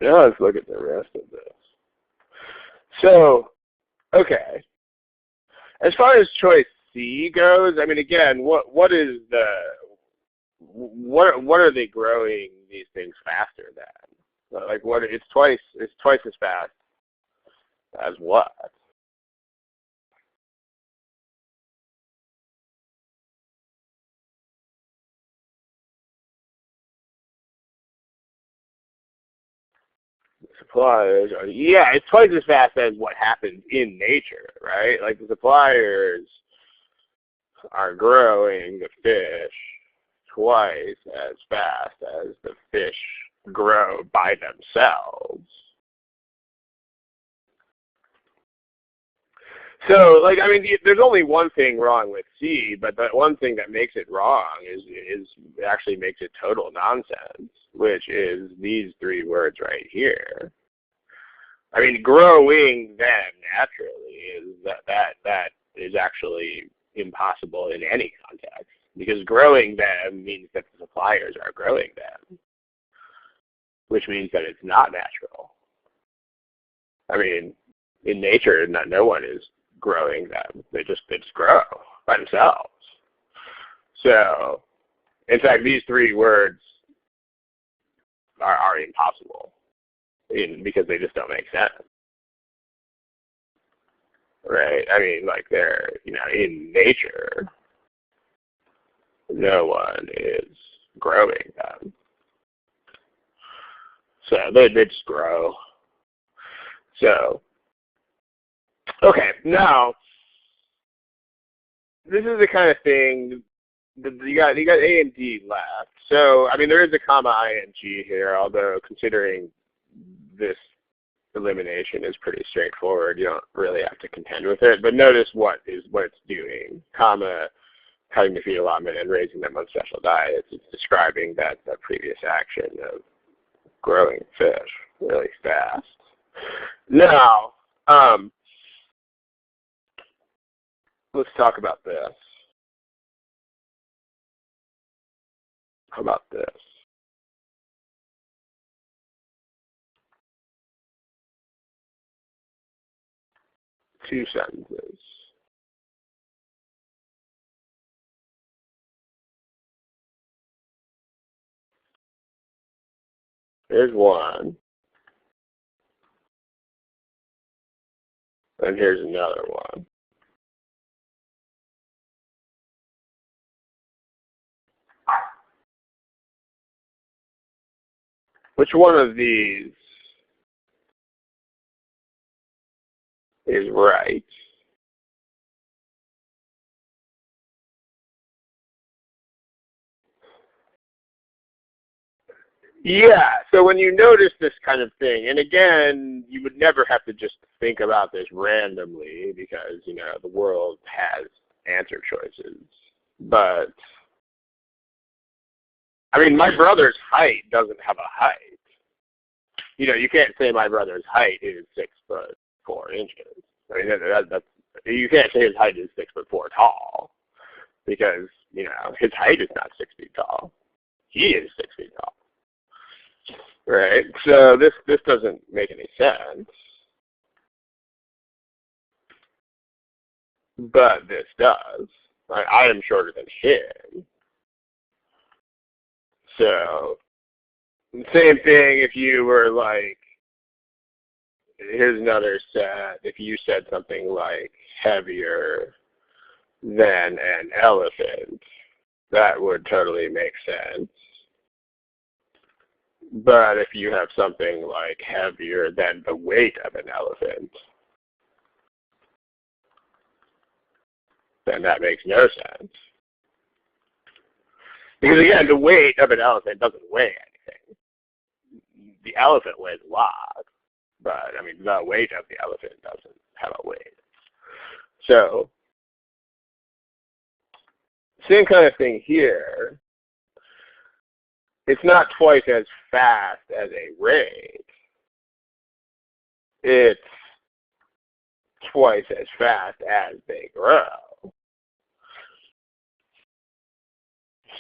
Now let's look at the rest of this. So, okay. As far as choice C goes, I mean, again, what are they growing these things faster than? Like what? It's twice as fast as what? Suppliers are, yeah, it's twice as fast as what happens in nature, right? Like the suppliers are growing the fish twice as fast as the fish grow by themselves. So, like, I mean, there's only one thing wrong with C, but the one thing that makes it wrong is actually makes it total nonsense, which is these three words right here. I mean, growing them naturally is that is actually impossible in any context, because growing them means that the suppliers are growing them, which means that it's not natural. I mean, in nature, no one is growing them. They just grow by themselves. So, in fact, these three words are impossible because they just don't make sense. Right? I mean, like they're, in nature, no one is growing them. So they just grow. So, okay, now, this is the kind of thing that you got A and D left. So, I mean, there is a comma ing here, although considering this elimination is pretty straightforward, you don't really have to contend with it. But notice what it's doing. Comma, cutting the feed allotment and raising them on special diets. It's describing that previous action of growing fish really fast. Now, let's talk about this. How about this? Two sentences. Here's one. And here's another one. Which one of these is right? Yeah, so when you notice this kind of thing, and again, you would never have to just think about this randomly because, the world has answer choices. But, I mean, my brother's height doesn't have a height. You can't say my brother's height is 6'4". I mean, that's, you can't say his height is 6'4" tall because, his height is not 6 feet tall. He is 6 feet tall. Right? So this doesn't make any sense. but this does. I am shorter than him. So, same thing if you were like, here's another set. If you said something like heavier than an elephant, that would totally make sense. But if you have something like heavier than the weight of an elephant, then that makes no sense. Because again, the weight of an elephant doesn't weigh anything. The elephant weighs a lot, but I mean, the weight of the elephant doesn't have a weight. So, same kind of thing here. It's not twice as fast as a rate. It's twice as fast as they grow.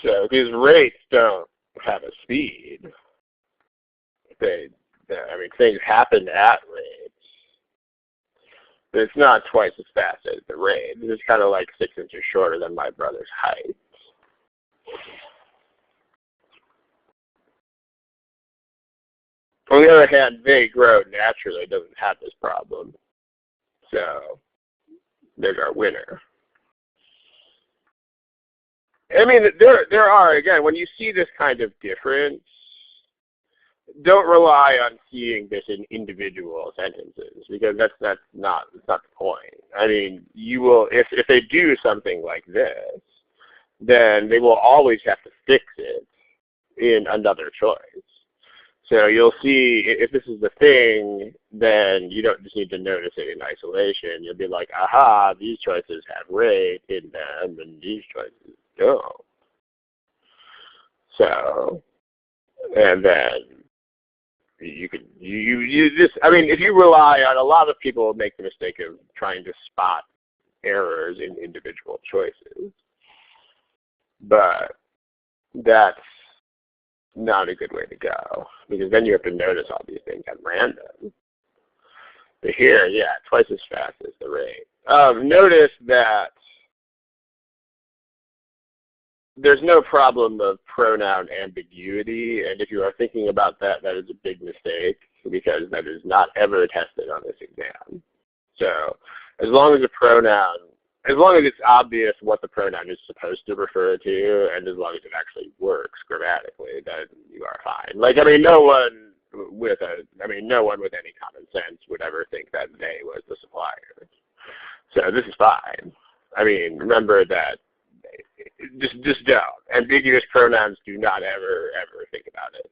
So these rates don't have a speed. I mean, things happen at rates. But it's not twice as fast as the rate. It's kind of like 6 inches shorter than my brother's height. On the other hand, they grow naturally. It doesn't have this problem. So there's our winner. I mean, there are, again, when you see this kind of difference, don't rely on seeing this in individual sentences, because that's not the point. I mean, you will, if they do something like this, then they will always have to fix it in another choice. So you'll see, if this is the thing, then you don't just need to notice it in isolation. You'll be like, aha, these choices have rate in them, and these choices don't. So, and then you just, I mean, if you rely on, a lot of people make the mistake of trying to spot errors in individual choices. But that's not a good way to go, because then you have to notice all these things at random. But here, yeah, twice as fast as the rate. Notice that there's no problem of pronoun ambiguity, and if you are thinking about that, that is a big mistake, because that is not ever tested on this exam. So as long as it's obvious what the pronoun is supposed to refer to, and as long as it actually works grammatically, then you are fine. Like, I mean, no one with any common sense would ever think that they was the supplier. So this is fine. I mean, remember that just don't. Ambiguous pronouns, do not ever think about it.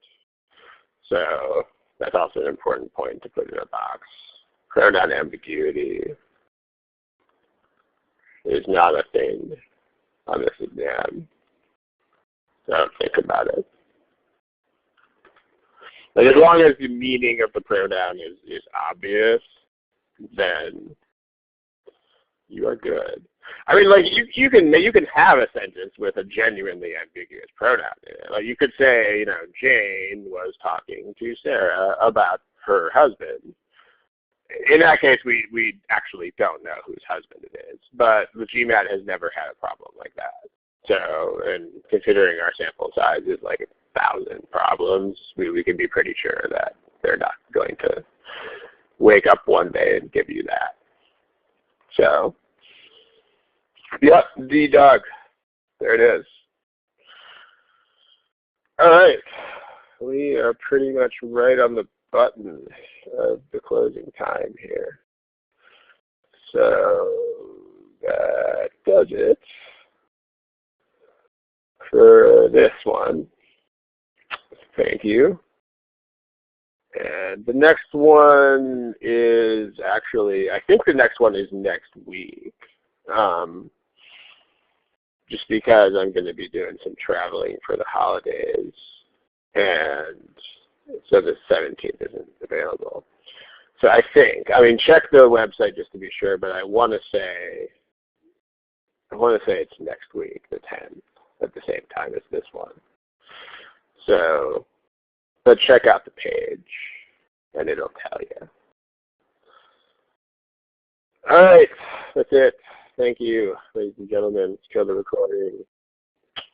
So that's also an important point to put in a box. Pronoun ambiguity is not a thing on this exam. Don't think about it. Like, as long as the meaning of the pronoun is obvious, then you are good. I mean, like, you can have a sentence with a genuinely ambiguous pronoun in it. Like, you could say, you know, Jane was talking to Sarah about her husband. In that case, we actually don't know whose husband it is, but the GMAT has never had a problem like that. So, and considering our sample size is like 1,000 problems, we can be pretty sure that they're not going to wake up one day and give you that. So, yep, D dog. There it is. All right. We are pretty much right on the button of the closing time here. So that does it for this one. Thank you. And the next one is actually, I think the next one is next week. Just because I'm going to be doing some traveling for the holidays, and so the 17th isn't available. So I think, I mean, check the website just to be sure, but I want to say it's next week, the 10th, at the same time as this one. So, but check out the page, and it'll tell you. All right, that's it. Thank you, ladies and gentlemen. Let's kill the recording.